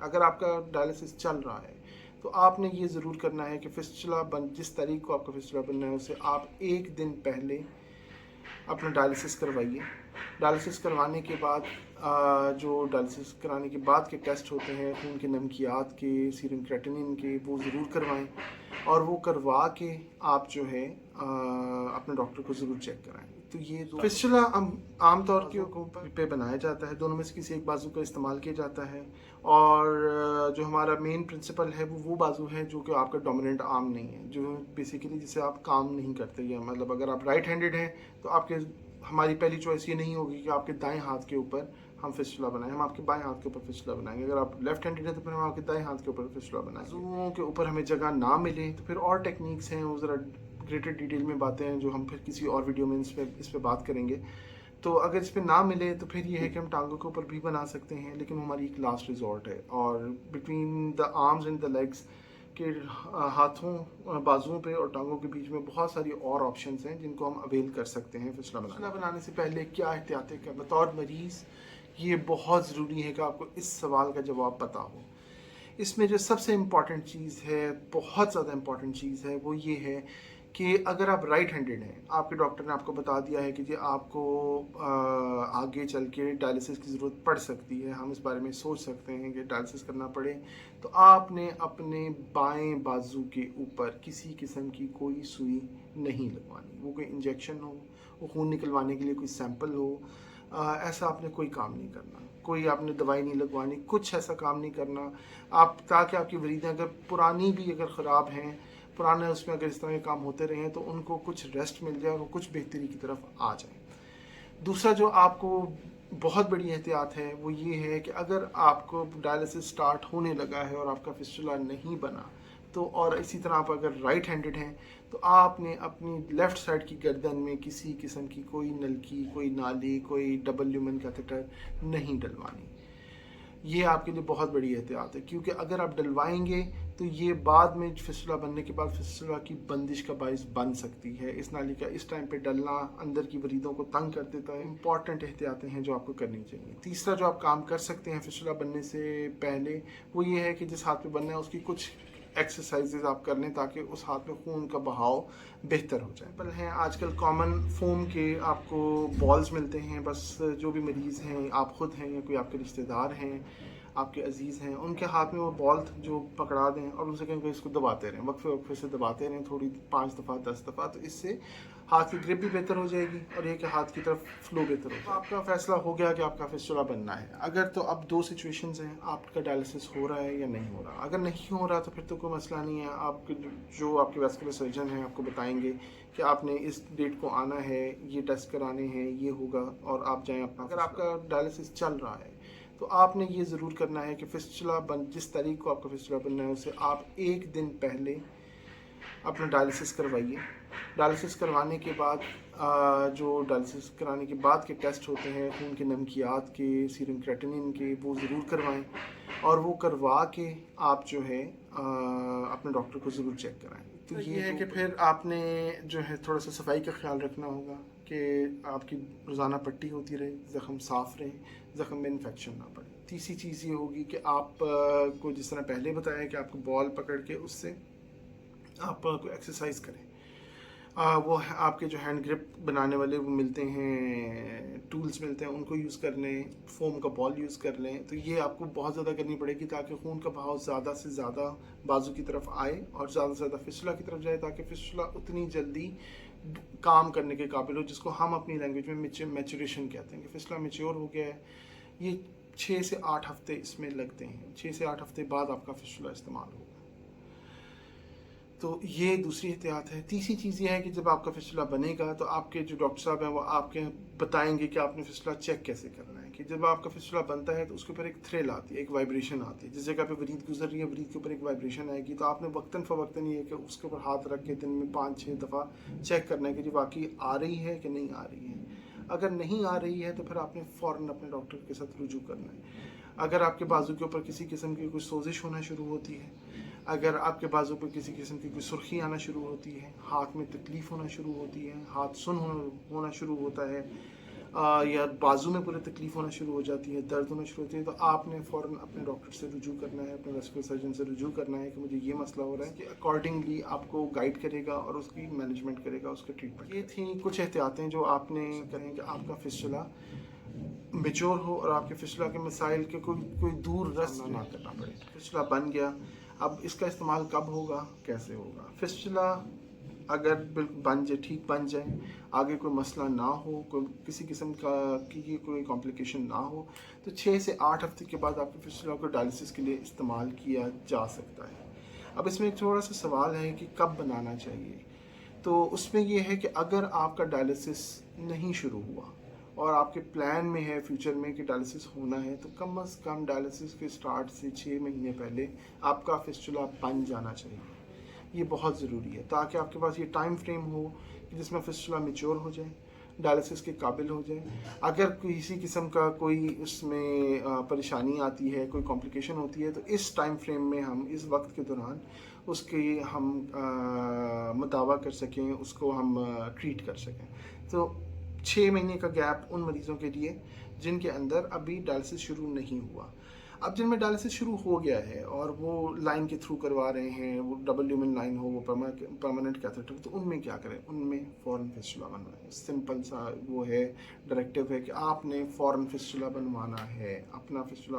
अगर आपका डायलिसिस चल रहा है तो आपने ये ज़रूर करना है कि फिस्टुला जिस तारीख को आपका फिस्टुला बनना है उसे आप एक दिन पहले अपना डायलिसिस करवाइए। डायलिसिस करवाने के बाद जो डायलिसिस कराने के बाद के टेस्ट होते हैं खून के नमकियात के, सीरम क्रेटिनिन के, वो ज़रूर करवाएं और वो करवा के आप जो है अपने डॉक्टर को ज़रूर चेक कराएं। तो ये जो फिस्टुला आम तौर के पे बनाया जाता है, दोनों में से किसी एक बाजू का इस्तेमाल किया जाता है और जो हमारा मेन प्रिंसिपल है वो बाजू है जो कि आपका डोमिनेंट आर्म नहीं है, जो बेसिकली जिसे आप काम नहीं करते हैं। मतलब अगर आप राइट हैंडेड हैं तो आपके हमारी पहली चॉइस ये नहीं होगी कि आपके दाएं हाथ के ऊपर हम फिस्टुला बनाएं, हम आपके बाएं हाथ के ऊपर फिस्टुला बनाएंगे। अगर आप लेफ्ट हैंडेड है तो फिर हम आपके दाएं हाथ के ऊपर फिस्टुला बनाएंगे। बाजुओं के ऊपर हमें जगह ना मिले तो फिर और टेक्निक्स हैं, वो ज़रा ग्रेटर डिटेल में बातें हैं जो हम फिर किसी और वीडियो में इस पर बात करेंगे। तो अगर इस पर ना मिले तो फिर ये है कि हम टांगों के ऊपर भी बना सकते हैं, लेकिन वो हमारी एक लास्ट रिजॉर्ट है। और between the arms and the legs के हाथों, बाजुओं पे और टांगों के बीच में बहुत सारी और ऑप्शंस हैं जिनको हम अवेल कर सकते हैं फिस्टुला बनाने से पहले क्या एहतियातें का बतौर मरीज़ ये बहुत ज़रूरी है कि आपको इस सवाल का जवाब पता हो। इसमें जो सबसे इम्पॉर्टेंट चीज़ है, बहुत ज़्यादा इम्पॉर्टेंट चीज़ है, वो ये है कि अगर आप राइट हैंडेड हैं, आपके डॉक्टर ने आपको बता दिया है कि जी आपको आगे चल के डायलिसिस की ज़रूरत पड़ सकती है, हम इस बारे में सोच सकते हैं कि डायलिसिस करना पड़े, तो आपने अपने बाएं बाजू के ऊपर किसी किस्म की कोई सुई नहीं लगवानी। वो कोई इंजेक्शन हो, वो खून निकलवाने के लिए कोई सैंपल हो, ऐसा आपने कोई काम नहीं करना, कोई आपने दवाई नहीं लगवानी, कुछ ऐसा काम नहीं करना आप, ताकि आपकी वरीदें अगर पुरानी भी अगर ख़राब हैं, पुराने उसमें अगर इस तरह के काम होते रहे तो उनको कुछ रेस्ट मिल जाए और कुछ बेहतरी की तरफ आ जाए। दूसरा जो आपको बहुत बड़ी एहतियात है वो ये है कि अगर आपको डायलिसिस स्टार्ट होने लगा है और आपका फिस्टुला नहीं बना तो, और इसी तरह आप अगर राइट हैंडेड हैं तो आपने अपनी लेफ़्ट साइड की गर्दन में किसी किस्म की कोई नलकी, कोई नाली, कोई डबल ल्यूमेन कैथेटर नहीं डलवानी। ये आपके लिए बहुत बड़ी एहतियात है, क्योंकि अगर आप डलवाएंगे तो ये बाद में फिस्टुला बनने के बाद फिस्टुला की बंदिश का बायस बन सकती है। इस नाली का इस टाइम पे डलना अंदर की वरीदों को तंग कर देता है। इंपॉर्टेंट एहतियातें हैं जो आपको करनी चाहिए। तीसरा जो आप काम कर सकते हैं फिस्टुला बनने से पहले वो ये है कि जिस हाथ पे बनना है उसकी कुछ एक्सरसाइजेज आप कर लें ताकि उस हाथ में खून का बहाव बेहतर हो जाए। पर हैं आजकल कॉमन फोम के आपको बॉल्स मिलते हैं, बस जो भी मरीज़ हैं, आप ख़ुद हैं या कोई आपके रिश्तेदार हैं, आपके अजीज़ हैं, उनके हाथ में वो बॉल जो पकड़ा दें और उनसे कहीं इसको दबाते रहें, वक्फे वक्फे से दबाते रहें, थोड़ी 5 दफ़ा 10 दफ़ा, तो इससे हाथ की ग्रिप भी बेहतर हो जाएगी और ये कि हाथ की तरफ फ्लो बेहतर हो जाएगा। आपका फैसला हो गया कि आपका फिस्टुला बनना है। अगर तो अब दो सिचुएशंस हैं, आपका डायलिसिस हो रहा है या नहीं हो रहा। अगर नहीं हो रहा तो फिर तो कोई मसला नहीं है, आपके जो आपके वैस्कुलर सर्जन हैं आपको बताएंगे कि आपने इस डेट को आना है, ये टेस्ट कराने हैं, ये होगा और आप जाएँ अपना। अगर आपका डायलिसिस चल रहा है तो आपने ये ज़रूर करना है कि फिस्टुला जिस तारीख को आपका फिस्टुला बनना है उसे आप एक दिन पहले अपना डायलिसिस करवाइए। डायलिसिस करवाने के बाद जो डायलिसिस कराने के बाद के टेस्ट होते हैं खून के नमकियात के, सीरम क्रेटिनिन के, वो ज़रूर करवाएं और वो करवा के आप जो है अपने डॉक्टर को ज़रूर चेक कराएं। तो ये है कि फिर आपने जो है थोड़ा सा सफाई का ख्याल रखना होगा कि आपकी रोज़ाना पट्टी होती रहे, ज़ख़म साफ़ रहे, ज़ख़म में इन्फेक्शन ना पड़े। तीसरी चीज़ ये होगी कि आप को जिस तरह पहले बताया कि आपको बॉल पकड़ के उससे आप कोई एक्सरसाइज करें। वो आपके जो हैंड ग्रिप बनाने वाले वो मिलते हैं, टूल्स मिलते हैं, उनको यूज़ कर लें, फोम का बॉल यूज़ कर लें। तो ये आपको बहुत ज़्यादा करनी पड़ेगी ताकि खून का बहाव ज़्यादा से ज़्यादा बाजू की तरफ आए और ज़्यादा से ज़्यादा फिस्टुला की तरफ जाए, ताकि फिस्टुला उतनी जल्दी काम करने के काबिल हो, जिसको हम अपनी लैंग्वेज में मैचुरेशन कहते हैं कि फिस्टुला मैच्योर हो गया है। ये 6 से 8 हफ्ते इसमें लगते हैं, 6 से 8 हफ्ते बाद आपका फिस्टुला इस्तेमाल होगा। तो ये दूसरी एहतियात है। तीसरी चीज़ ये है कि जब आपका फिस्टुला बनेगा तो आपके जो डॉक्टर साहब हैं वो आपके बताएंगे कि आपने फिस्टुला चेक कैसे करना है। कि जब आपका फिस्टुला बनता है तो उसके ऊपर एक थ्रिल आती है, एक वाइब्रेशन आती है। जिस जगह पे वरीद गुजर रही है वरीद के ऊपर एक वाइब्रेशन आएगी, तो आपने वक्तन फ़वक्तन ये कि उसके ऊपर हाथ रख के दिन में 5-6 दफ़ा चेक करना है कि जो वाकई आ रही है कि नहीं आ रही है। अगर नहीं आ रही है तो फिर आपने फ़ौरन अपने डॉक्टर के साथ रुजू करना है। अगर आपके बाजू के ऊपर किसी किस्म की कोई सोजिश होना शुरू होती है, अगर आपके बाजू पर किसी किस्म की कोई सुर्खी आना शुरू होती है, हाथ में तकलीफ़ होना शुरू होती है, हाथ सुन होना शुरू होता है, या बाजू में पूरी तकलीफ होना शुरू हो जाती है, दर्द होना शुरू होती है, तो आपने फ़ौरन अपने डॉक्टर से रुजू करना है, अपने वेस्कुलर सर्जन से रुजू करना है कि मुझे ये मसला हो रहा है, कि अकॉर्डिंगली आपको गाइड करेगा और उसकी मैनेजमेंट करेगा, उसका ट्रीटमेंट। ये थी कुछ एहतियातें जो आपने करें कि आपका फिस्टुला मेच्योर हो और आपके फिस्टुला के मसाइल के कोई दूर रस ना करना पड़े। फिस्टुला बन गया, अब इसका इस्तेमाल कब होगा, कैसे होगा? फिस्टुला अगर बिल्कुल बन जाए, ठीक बन जाए, आगे कोई मसला ना हो, कोई किसी किस्म की कोई कॉम्प्लिकेशन ना हो, तो 6 से 8 हफ्ते के बाद आपके फिस्टुला को डायलिसिस के लिए इस्तेमाल किया जा सकता है। अब इसमें एक थोड़ा सा सवाल है कि कब बनाना चाहिए। तो उसमें ये है कि अगर आपका डायलिसिस नहीं शुरू हुआ और आपके प्लान में है फ्यूचर में कि डायलिसिस होना है, तो कम से कम डायलिसिस के स्टार्ट से 6 महीने पहले आपका फिस्टुला बन जाना चाहिए। ये बहुत ज़रूरी है ताकि आपके पास ये टाइम फ्रेम हो कि जिसमें फिस्टुला मेच्योर हो जाए, डायलिसिस के काबिल हो जाए। अगर किसी किस्म का कोई उसमें परेशानी आती है, कोई कॉम्प्लिकेशन होती है, तो इस टाइम फ्रेम में हम इस वक्त के दौरान उसकी हम मुदावा कर सकें, उसको हम ट्रीट कर सकें। तो 6 महीने का गैप उन मरीज़ों के लिए जिनके अंदर अभी डायलिसिस शुरू नहीं हुआ। अब जिनमें डायलिसिस शुरू हो गया है और वो लाइन के थ्रू करवा रहे हैं, वो डबल ल्यूमेन लाइन हो, वो परमानेंट कैथेटर, तो उनमें क्या करें? उनमें फ़ौरन फिस्टुला बनवाएं। सिंपल सा वो है, डायरेक्टिव है कि आपने फ़ौरन फिस्टुला बनवाना है, अपना फिस्टुला